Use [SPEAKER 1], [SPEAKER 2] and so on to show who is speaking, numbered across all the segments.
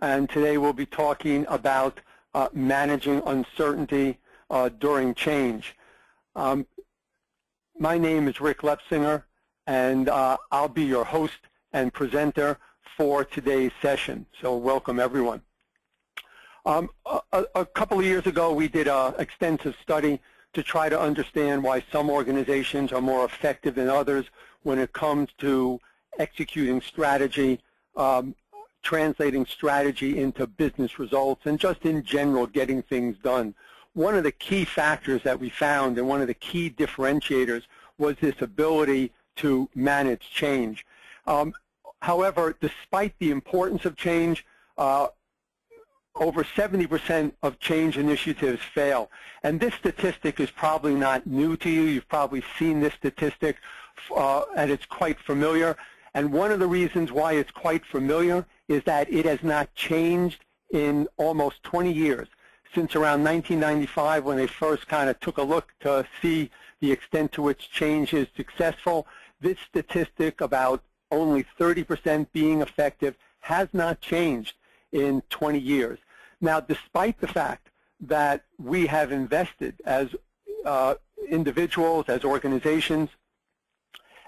[SPEAKER 1] and today we'll be talking about managing uncertainty during change. My name is Rick Lepsinger, and I'll be your host and presenter for today's session. So welcome, everyone. A couple of years ago, we did an extensive study to try to understand why some organizations are more effective than others when it comes to executing strategy, translating strategy into business results, and just in general getting things done. One of the key factors that we found and one of the key differentiators was this ability to manage change. However, despite the importance of change, over 70% of change initiatives fail. And this statistic is probably not new to you. You've probably seen this statistic, and it's quite familiar. And one of the reasons why it's quite familiar is that it has not changed in almost 20 years, since around 1995 when they first kind of took a look to see the extent to which change is successful. This statistic about only 30% being effective has not changed in 20 years. Now, despite the fact that we have invested as individuals, as organizations,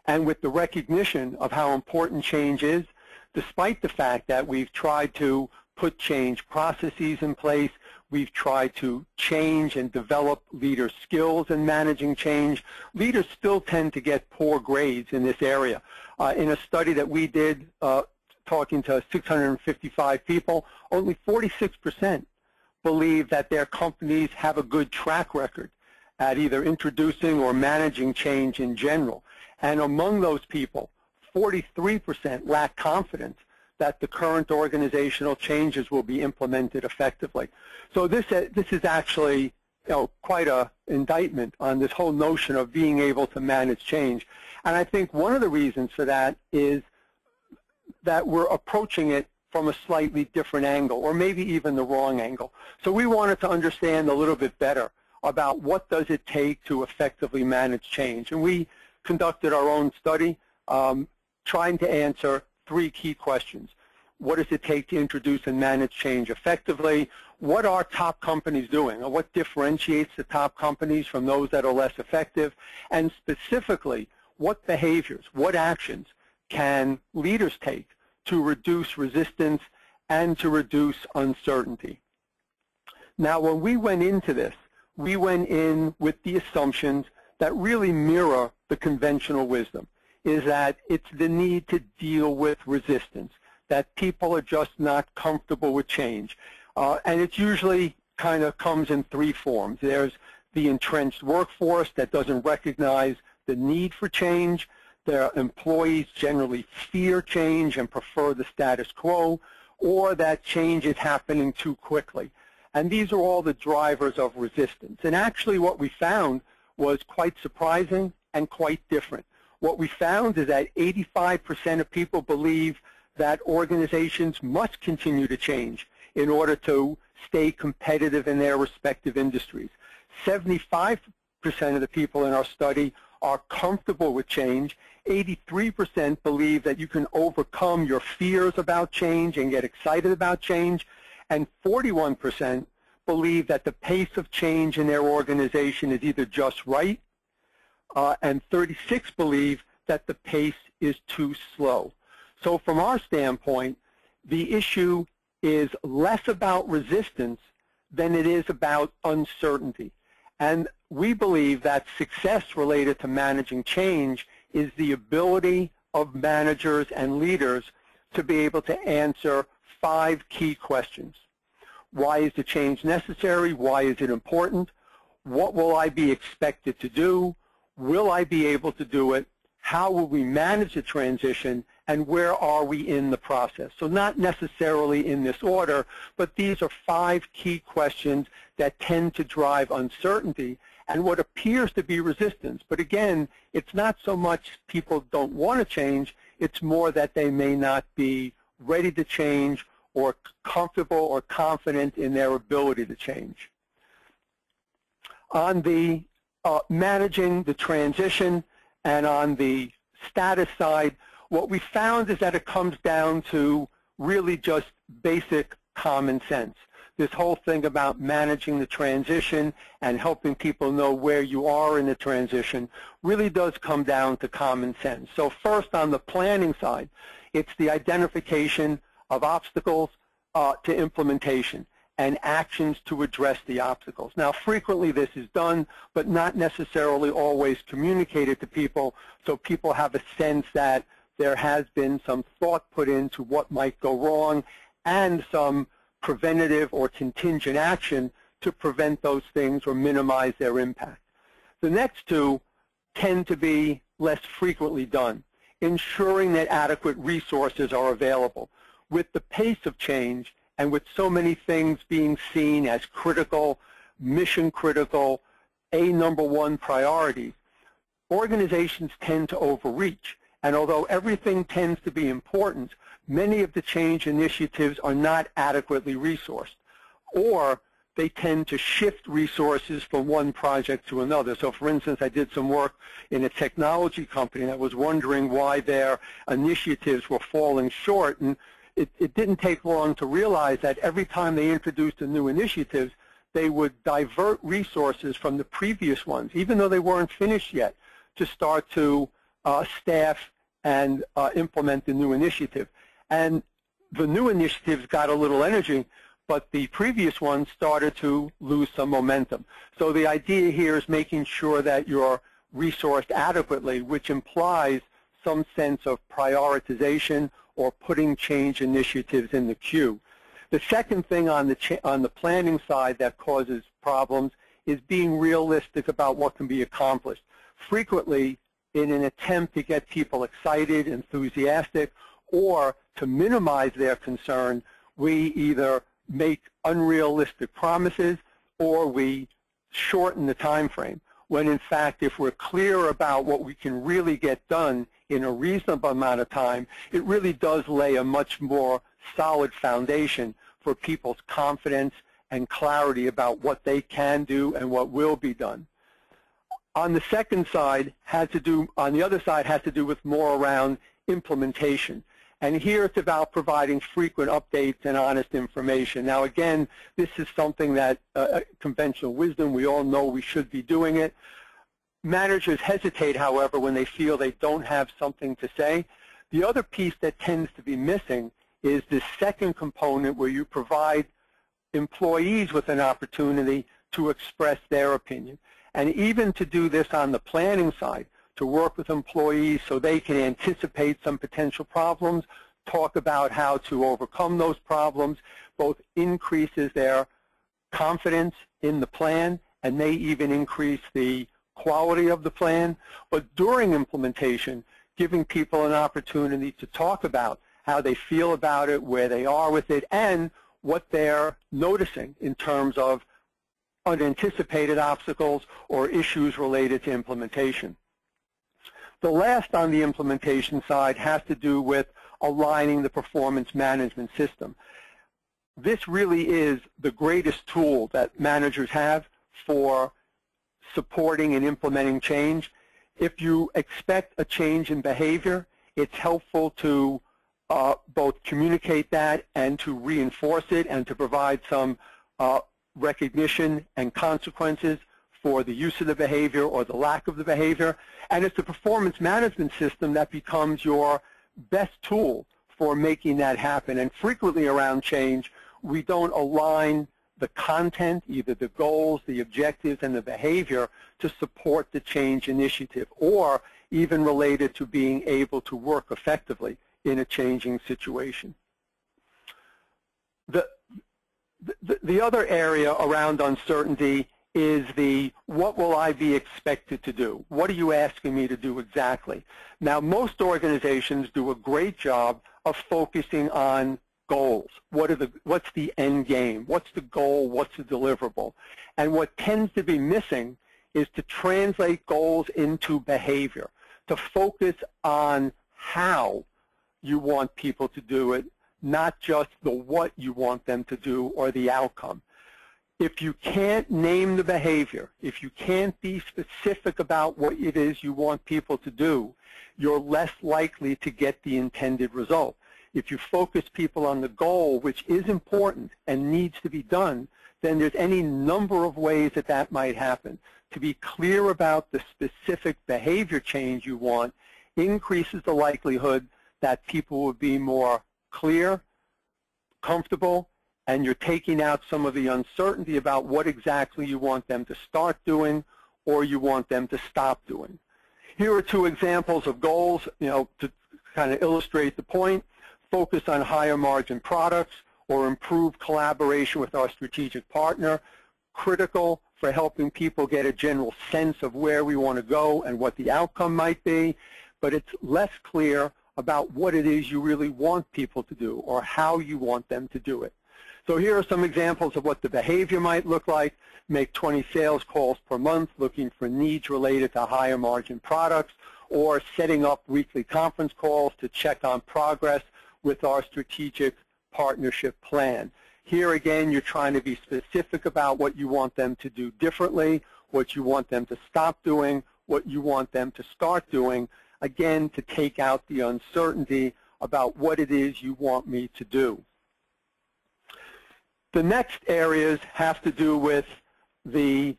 [SPEAKER 1] and with the recognition of how important change is, despite the fact that we've tried to put change processes in place, we've tried to change and develop leader skills in managing change, leaders still tend to get poor grades in this area. In a study that we did, talking to 655 people, only 46% believe that their companies have a good track record at either introducing or managing change in general. And among those people, 43% lack confidence that the current organizational changes will be implemented effectively. So this is actually quite an indictment on this whole notion of being able to manage change. And I think one of the reasons for that is that we're approaching it from a slightly different angle, or maybe even the wrong angle. So we wanted to understand a little bit better about what does it take to effectively manage change. And we conducted our own study trying to answer three key questions. What does it take to introduce and manage change effectively? What are top companies doing? Or what differentiates the top companies from those that are less effective? And specifically, what behaviors, what actions can leaders take to reduce resistance and to reduce uncertainty? Now, when we went into this, we went in with the assumptions that really mirror the conventional wisdom, is that it's the need to deal with resistance, that people are just not comfortable with change. And it usually kind of comes in three forms. There's the entrenched workforce that doesn't recognize the need for change. Their employees generally fear change and prefer the status quo, or that change is happening too quickly. And these are all the drivers of resistance. And actually what we found was quite surprising and quite different. What we found is that 85% of people believe that organizations must continue to change in order to stay competitive in their respective industries. 75% of the people in our study are comfortable with change. 83% believe that you can overcome your fears about change and get excited about change. And 41% believe that the pace of change in their organization is either just right, and 36 believe that the pace is too slow. So from our standpoint, the issue is less about resistance than it is about uncertainty. And we believe that success related to managing change is the ability of managers and leaders to be able to answer 5 key questions. Why is the change necessary? Why is it important? What will I be expected to do? Will I be able to do it? How will we manage the transition? And where are we in the process? So not necessarily in this order, but these are 5 key questions that tend to drive uncertainty and what appears to be resistance. But again, it's not so much people don't want to change, it's more that they may not be ready to change or comfortable or confident in their ability to change. On the managing the transition and on the status side, what we found is that it comes down to really just basic common sense. This whole thing about managing the transition and helping people know where you are in the transition really does come down to common sense. So first, on the planning side, it's the identification of obstacles to implementation and actions to address the obstacles. Now, frequently this is done, but not necessarily always communicated to people, so people have a sense that there has been some thought put into what might go wrong and some preventative or contingent action to prevent those things or minimize their impact. The next two tend to be less frequently done, ensuring that adequate resources are available. With the pace of change and with so many things being seen as critical, mission critical, #1 priorities, organizations tend to overreach. And although everything tends to be important, many of the change initiatives are not adequately resourced, or they tend to shift resources from one project to another. So for instance, I did some work in a technology company that was wondering why their initiatives were falling short, and it didn't take long to realize that every time they introduced a new initiative, they would divert resources from the previous ones, even though they weren't finished yet, to start to staff and implement the new initiative. And the new initiatives got a little energy, but the previous ones started to lose some momentum. So the idea here is making sure that you're resourced adequately, which implies some sense of prioritization or putting change initiatives in the queue. The second thing on the planning side that causes problems is being realistic about what can be accomplished. Frequently, in an attempt to get people excited, enthusiastic, or to minimize their concern, we either make unrealistic promises or we shorten the time frame, when in fact, if we're clear about what we can really get done in a reasonable amount of time, it really does lay a much more solid foundation for people's confidence and clarity about what they can do and what will be done. On the second side, on the other side, has to do with more around implementation. And here it's about providing frequent updates and honest information. Now again, this is something that conventional wisdom, we all know we should be doing it. Managers hesitate, however, when they feel they don't have something to say. The other piece that tends to be missing is the second component, where you provide employees with an opportunity to express their opinion. And even to do this on the planning side, to work with employees so they can anticipate some potential problems, talk about how to overcome those problems, both increases their confidence in the plan and may even increase the quality of the plan. But during implementation, giving people an opportunity to talk about how they feel about it, where they are with it, and what they're noticing in terms of unanticipated obstacles or issues related to implementation. The last on the implementation side has to do with aligning the performance management system. This really is the greatest tool that managers have for supporting and implementing change. If you expect a change in behavior, it's helpful to both communicate that and to reinforce it and to provide some recognition and consequences for the use of the behavior or the lack of the behavior. And it's the performance management system that becomes your best tool for making that happen. And frequently around change, we don't align the content, either the goals, the objectives, and the behavior to support the change initiative, or even related to being able to work effectively in a changing situation. The other area around uncertainty is the what will I be expected to do? What are you asking me to do exactly? Now, most organizations do a great job of focusing on goals. What's the end game? What's the goal? What's the deliverable? And what tends to be missing is to translate goals into behavior, to focus on how you want people to do it, not just the what you want them to do or the outcome. If you can't name the behavior, if you can't be specific about what it is you want people to do, you're less likely to get the intended result. If you focus people on the goal, which is important and needs to be done, then there's any number of ways that that might happen. To be clear about the specific behavior change you want increases the likelihood that people will be more clear, comfortable, and you're taking out some of the uncertainty about what exactly you want them to start doing or you want them to stop doing. Here are two examples of goals, to kind of illustrate the point. Focus on higher margin products or improve collaboration with our strategic partner. Critical for helping people get a general sense of where we want to go and what the outcome might be, but it's less clear about what it is you really want people to do or how you want them to do it. So here are some examples of what the behavior might look like. Make 20 sales calls per month looking for needs related to higher margin products, or setting up weekly conference calls to check on progress with our strategic partnership plan. Here again, you're trying to be specific about what you want them to do differently, what you want them to stop doing, what you want them to start doing, again, to take out the uncertainty about what it is you want me to do. The next areas have to do with the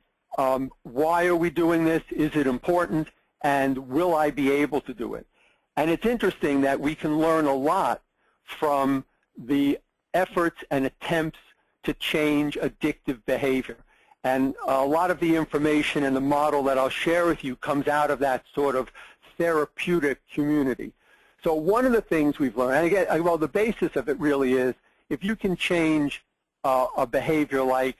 [SPEAKER 1] why are we doing this, is it important, and will I be able to do it? And it's interesting that we can learn a lot from the efforts and attempts to change addictive behavior. And a lot of the information and the model that I'll share with you comes out of that sort of therapeutic community. So one of the things we've learned, and again, well, the basis of it really is, if you can change a behavior like,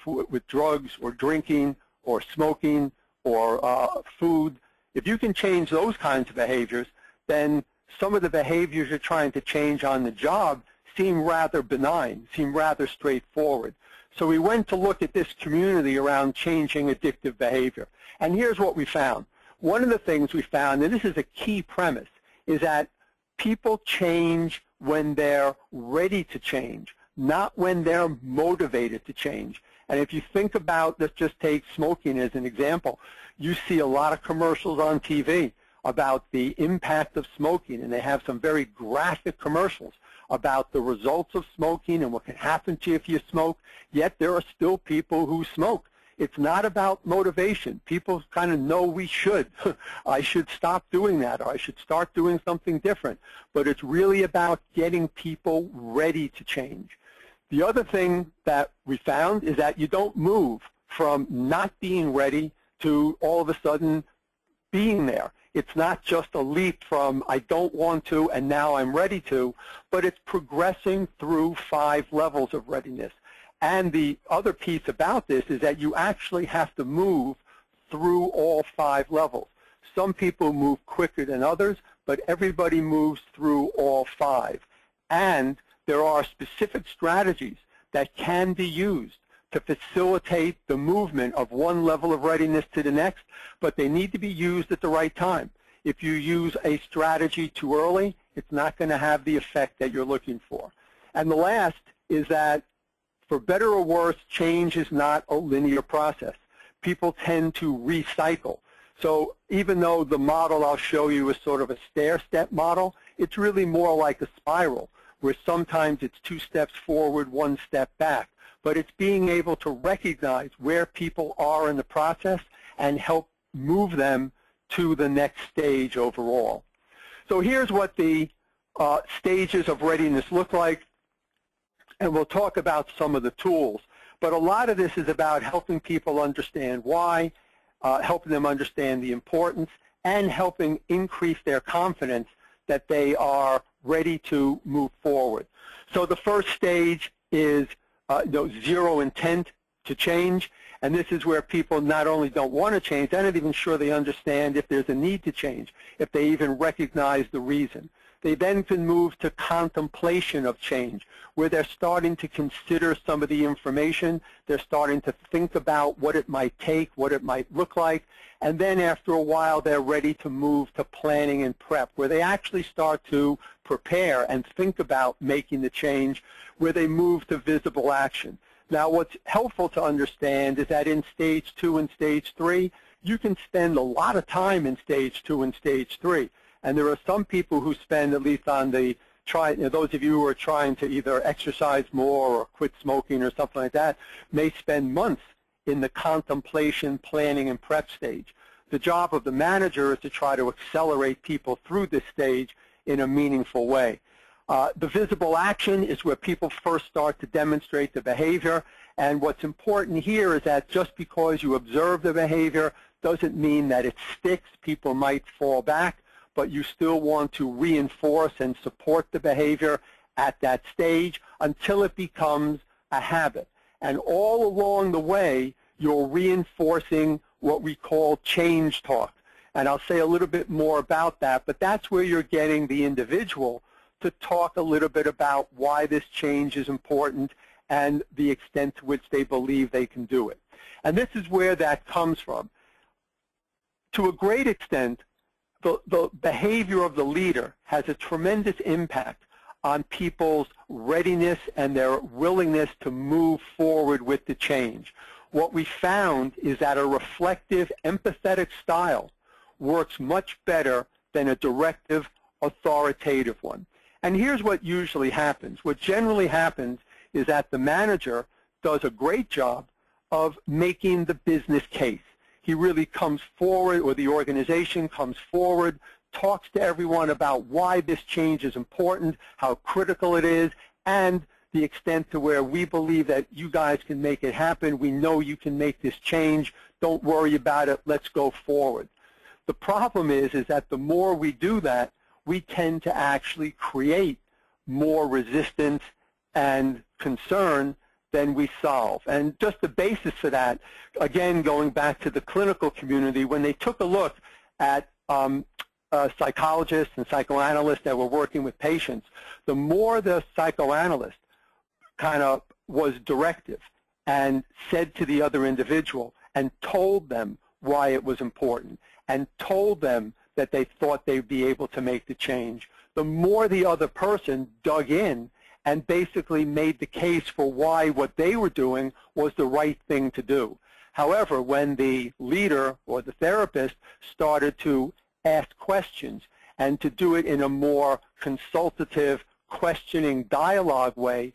[SPEAKER 1] with drugs or drinking or smoking or food, if you can change those kinds of behaviors, then some of the behaviors you're trying to change on the job seem rather benign, seem rather straightforward. So we went to look at this community around changing addictive behavior. And here's what we found. One of the things we found, and this is a key premise, is that people change when they're ready to change, not when they're motivated to change. And if you think about, let's just take smoking as an example, you see a lot of commercials on TV about the impact of smoking, and they have some very graphic commercials about the results of smoking and what can happen to you if you smoke, yet there are still people who smoke. It's not about motivation. People kind of know we should. I should stop doing that, or I should start doing something different. But it's really about getting people ready to change. The other thing that we found is that you don't move from not being ready to all of a sudden being there. It's not just a leap from I don't want to and now I'm ready to, but it's progressing through 5 levels of readiness. And the other piece about this is that you actually have to move through all 5 levels. Some people move quicker than others, but everybody moves through all 5. And there are specific strategies that can be used to facilitate the movement of one level of readiness to the next, but they need to be used at the right time. If you use a strategy too early, it's not going to have the effect that you're looking for. And the last is that, for better or worse, change is not a linear process. People tend to recycle. So even though the model I'll show you is sort of a stair-step model, it's really more like a spiral, where sometimes it's 2 steps forward, 1 step back. But it's being able to recognize where people are in the process and help move them to the next stage overall. So here's what the stages of readiness look like, and we'll talk about some of the tools. But a lot of this is about helping people understand why, helping them understand the importance, and helping increase their confidence that they are ready to move forward. So the first stage is zero intent to change, and this is where people not only don't want to change, they're not even sure they understand if there's a need to change, if they even recognize the reason. They then can move to contemplation of change, where they're starting to consider some of the information, they're starting to think about what it might take, what it might look like, and then after a while they're ready to move to planning and prep, where they actually start to prepare and think about making the change, where they move to visible action. Now, what's helpful to understand is that in stage 2 and stage 3, you can spend a lot of time in stage 2 and stage 3. And there are some people who spend, at least on the those of you who are trying to either exercise more or quit smoking or something like that may spend months in the contemplation, planning, and prep stage. The job of the manager is to try to accelerate people through this stage in a meaningful way. The visible action is where people first start to demonstrate the behavior, and what's important here is that just because you observe the behavior doesn't mean that it sticks. People might fall back, but you still want to reinforce and support the behavior at that stage until it becomes a habit. And all along the way, you're reinforcing what we call change talk. And I'll say a little bit more about that, but that's where you're getting the individual to talk a little bit about why this change is important and the extent to which they believe they can do it. And this is where that comes from. To a great extent, the behavior of the leader has a tremendous impact on people's readiness and their willingness to move forward with the change. What we found is that a reflective, empathetic style works much better than a directive, authoritative one. And here's what usually happens. What generally happens is that the manager does a great job of making the business case. He really comes forward, or the organization comes forward, talks to everyone about why this change is important, how critical it is, and the extent to where we believe that you guys can make it happen. We know you can make this change. Don't worry about it. Let's go forward. The problem is that the more we do that, we tend to actually create more resistance and concern than we solve. And just the basis for that, again, going back to the clinical community, when they took a look at psychologists and psychoanalysts that were working with patients, the more the psychoanalyst kind of was directive and said to the other individual and told them why it was important and told them that they thought they'd be able to make the change, the more the other person dug in and basically made the case for why what they were doing was the right thing to do. However, when the leader or the therapist started to ask questions and to do it in a more consultative, questioning dialogue way,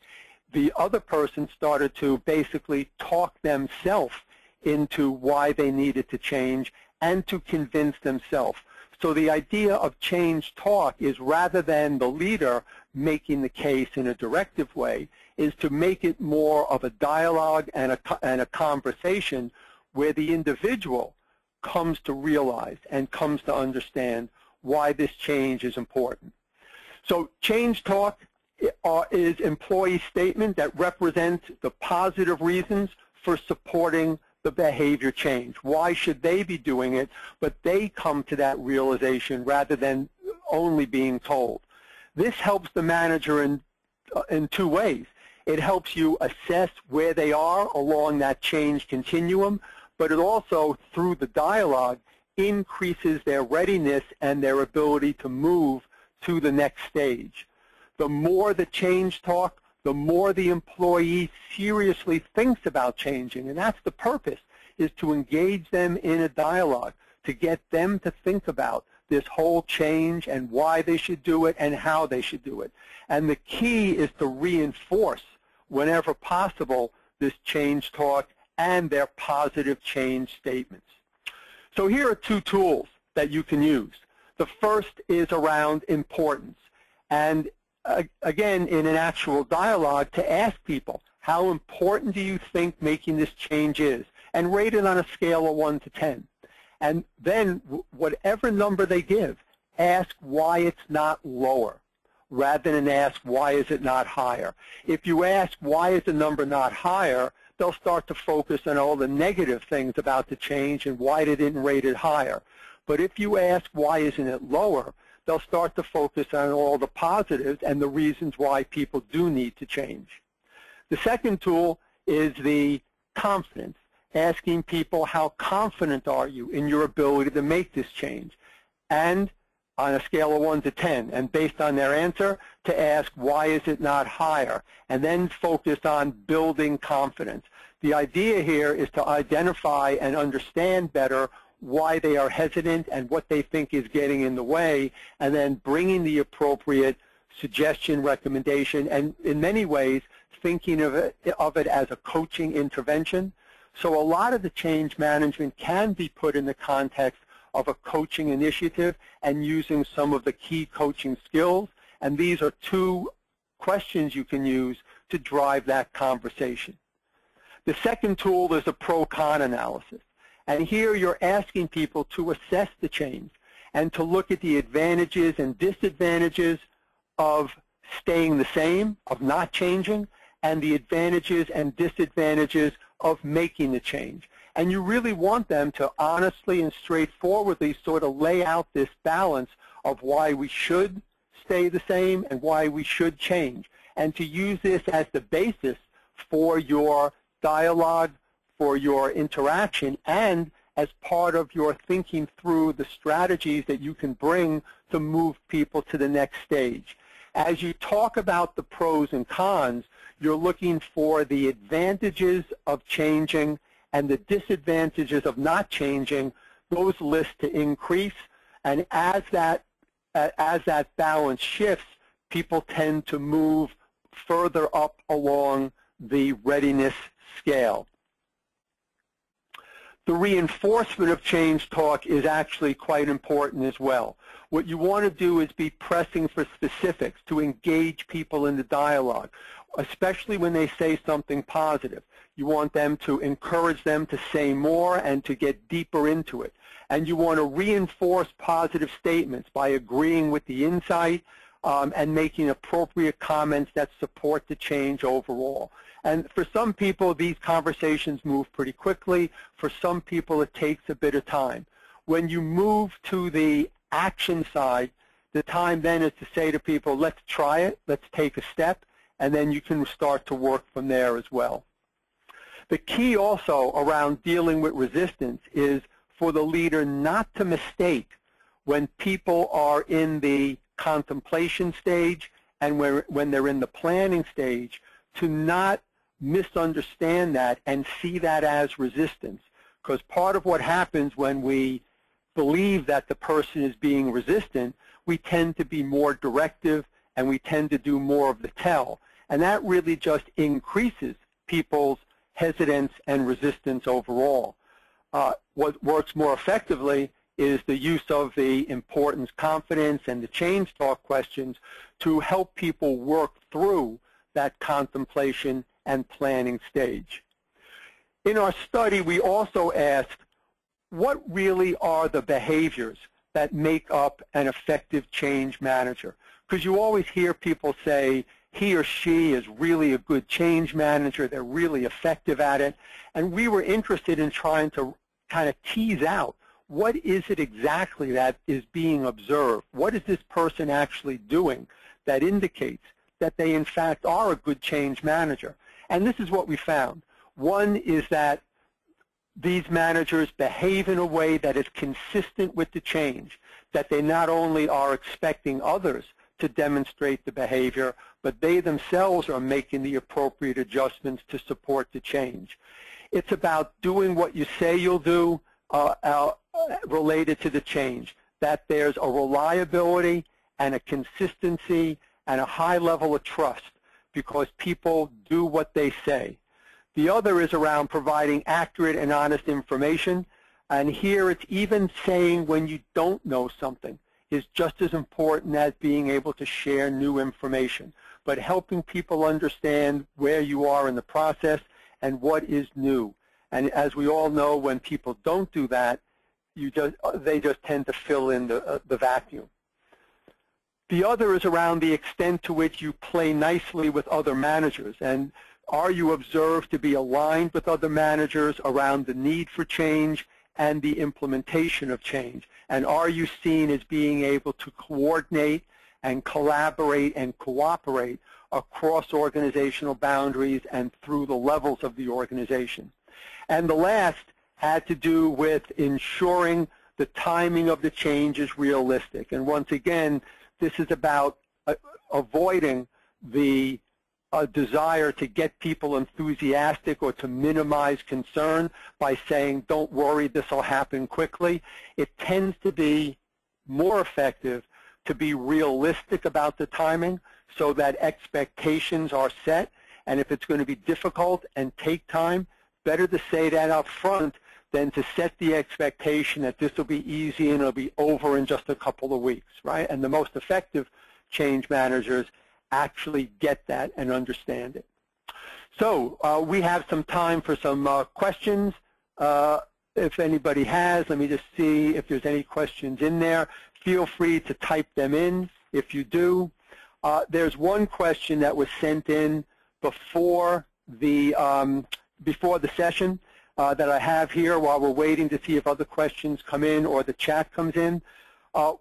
[SPEAKER 1] the other person started to basically talk themselves into why they needed to change and to convince themselves. So the idea of change talk is, rather than the leader making the case in a directive way, is to make it more of a dialogue and a conversation where the individual comes to realize and comes to understand why this change is important. So change talk is employee statement that represents the positive reasons for supporting the behavior change. Why should they be doing it? But they come to that realization rather than only being told. This helps the manager in two ways. It helps you assess where they are along that change continuum, but it also, through the dialogue, increases their readiness and their ability to move to the next stage. The more the change talk, the more the employee seriously thinks about changing, and that's the purpose, is to engage them in a dialogue, to get them to think about this whole change and why they should do it and how they should do it. And the key is to reinforce, whenever possible, this change talk and their positive change statements. So here are two tools that you can use. The first is around importance. And again, in an actual dialogue, to ask people, how important do you think making this change is? And rate it on a scale of 1 to 10. And then whatever number they give, ask why it's not lower, rather than ask why is it not higher. If you ask why is the number not higher, they'll start to focus on all the negative things about the change and why they didn't rate it higher. But if you ask why isn't it lower, they'll start to focus on all the positives and the reasons why people do need to change. The second tool is the confidence, asking people how confident are you in your ability to make this change, and on a scale of 1 to 10, and based on their answer, to ask why is it not higher, and then focus on building confidence. The idea here is to identify and understand better why they are hesitant and what they think is getting in the way, and then bringing the appropriate suggestion, recommendation, and in many ways thinking of it as a coaching intervention. So a lot of the change management can be put in the context of a coaching initiative and using some of the key coaching skills. And these are two questions you can use to drive that conversation. The second tool is a pro-con analysis. And here you're asking people to assess the change and to look at the advantages and disadvantages of staying the same, of not changing, and the advantages and disadvantages of making the change. And you really want them to honestly and straightforwardly sort of lay out this balance of why we should stay the same and why we should change, and to use this as the basis for your dialogue, for your interaction, and as part of your thinking through the strategies that you can bring to move people to the next stage. As you talk about the pros and cons, you're looking for the advantages of changing and the disadvantages of not changing, those lists to increase. And as that balance shifts, people tend to move further up along the readiness scale. The reinforcement of change talk is actually quite important as well. What you want to do is be pressing for specifics to engage people in the dialogue, especially when they say something positive. You want them to encourage them to say more and to get deeper into it. And you want to reinforce positive statements by agreeing with the insight and making appropriate comments that support the change overall. And for some people, these conversations move pretty quickly. For some people, it takes a bit of time. When you move to the action side, the time then is to say to people, let's try it, let's take a step, and then you can start to work from there as well. The key also around dealing with resistance is for the leader not to mistake when people are in the contemplation stage and when they're in the planning stage, to not misunderstand that and see that as resistance. Because part of what happens when we believe that the person is being resistant, we tend to be more directive and we tend to do more of the tell. And that really just increases people's hesitance and resistance overall. What works more effectively is the use of the importance, confidence, and the change talk questions to help people work through that contemplation and planning stage. In our study, we also asked, what really are the behaviors that make up an effective change manager? Because you always hear people say, he or she is really a good change manager, they're really effective at it. And we were interested in trying to kind of tease out, what is it exactly that is being observed? What is this person actually doing that indicates that they in fact are a good change manager? And this is what we found. One is that these managers behave in a way that is consistent with the change, that they not only are expecting others to demonstrate the behavior, but they themselves are making the appropriate adjustments to support the change. It's about doing what you say you'll do related to the change, that there's a reliability and a consistency and a high level of trust because people do what they say. The other is around providing accurate and honest information, and here it's even saying when you don't know something is just as important as being able to share new information, but helping people understand where you are in the process and what is new. And as we all know, when people don't do that, they just tend to fill in the vacuum. The other is around the extent to which you play nicely with other managers, and are you observed to be aligned with other managers around the need for change and the implementation of change? And are you seen as being able to coordinate and collaborate and cooperate across organizational boundaries and through the levels of the organization? And the last had to do with ensuring the timing of the change is realistic. And once again, this is about avoiding the desire to get people enthusiastic or to minimize concern by saying, don't worry, this will happen quickly. It tends to be more effective to be realistic about the timing so that expectations are set. And if it's going to be difficult and take time, better to say that up front than to set the expectation that this will be easy and it'll be over in just a couple of weeks, right? And the most effective change managers actually get that and understand it. So we have some time for some questions. If anybody has, let me just see if there's any questions in there. Feel free to type them in if you do. There's one question that was sent in before the session that I have here while we're waiting to see if other questions come in or the chat comes in.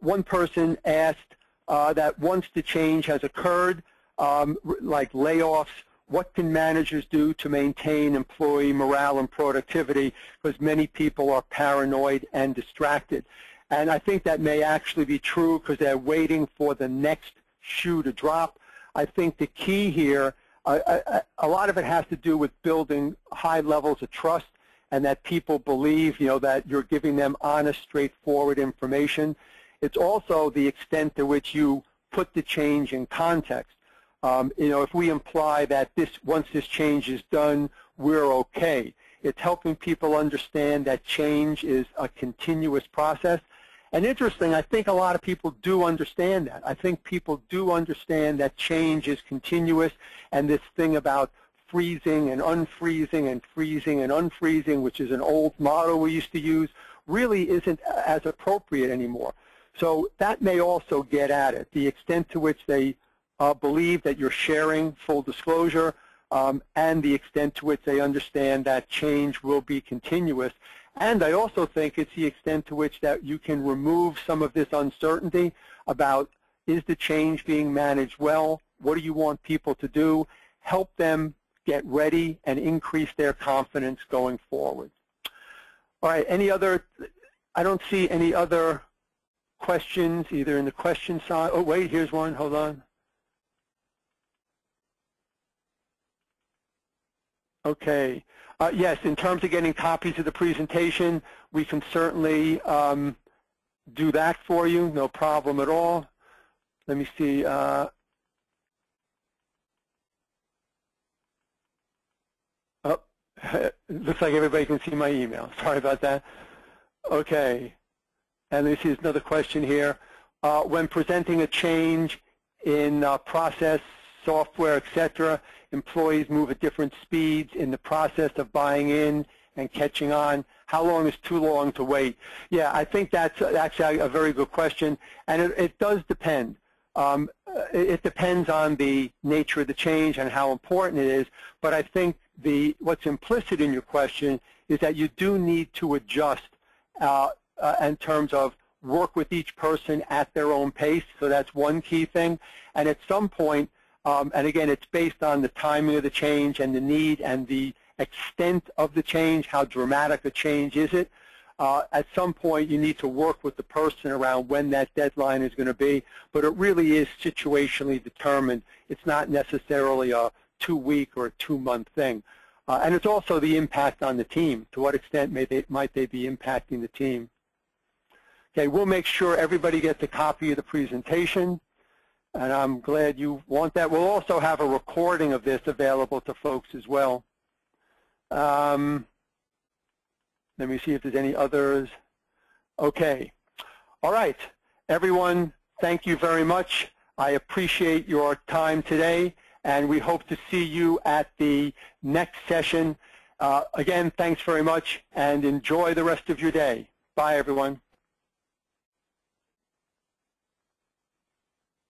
[SPEAKER 1] One person asked that once the change has occurred, like layoffs, what can managers do to maintain employee morale and productivity, because many people are paranoid and distracted. And I think that may actually be true because they're waiting for the next shoe to drop. I think the key here, a lot of it has to do with building high levels of trust and that people believe, that you're giving them honest, straightforward information. It's also the extent to which you put the change in context. If we imply that once this change is done, we're okay. It's helping people understand that change is a continuous process. And interesting, I think a lot of people do understand that. I think people do understand that change is continuous, and this thing about freezing and unfreezing and freezing and unfreezing, which is an old model we used to use, really isn't as appropriate anymore. So that may also get at it, the extent to which they believe that you're sharing full disclosure, and the extent to which they understand that change will be continuous. And I also think it's the extent to which that you can remove some of this uncertainty about, is the change being managed well? What do you want people to do? Help them get ready and increase their confidence going forward. All right, I don't see any other questions either in the question side. Oh, wait, here's one, hold on. Okay. Yes, in terms of getting copies of the presentation, we can certainly do that for you, no problem at all. Let me see. Looks like everybody can see my email. Sorry about that. Okay. And let me see, there's another question here. When presenting a change in process, software, etc., employees move at different speeds in the process of buying in and catching on. How long is too long to wait? Yeah, I think that's actually a very good question, and it does depend. It depends on the nature of the change and how important it is, but I think what's implicit in your question is that you do need to adjust in terms of work with each person at their own pace, so that's one key thing. And at some point, and again, it's based on the timing of the change and the need and the extent of the change, how dramatic a change is it. At some point, you need to work with the person around when that deadline is going to be, but it really is situationally determined. It's not necessarily a 2-week or a 2-month thing. And it's also the impact on the team. To what extent might they be impacting the team? Okay, we'll make sure everybody gets a copy of the presentation, and I'm glad you want that. We'll also have a recording of this available to folks as well. Let me see if there's any others. Okay. All right. Everyone, thank you very much. I appreciate your time today, and we hope to see you at the next session. Again, thanks very much, and enjoy the rest of your day. Bye, everyone.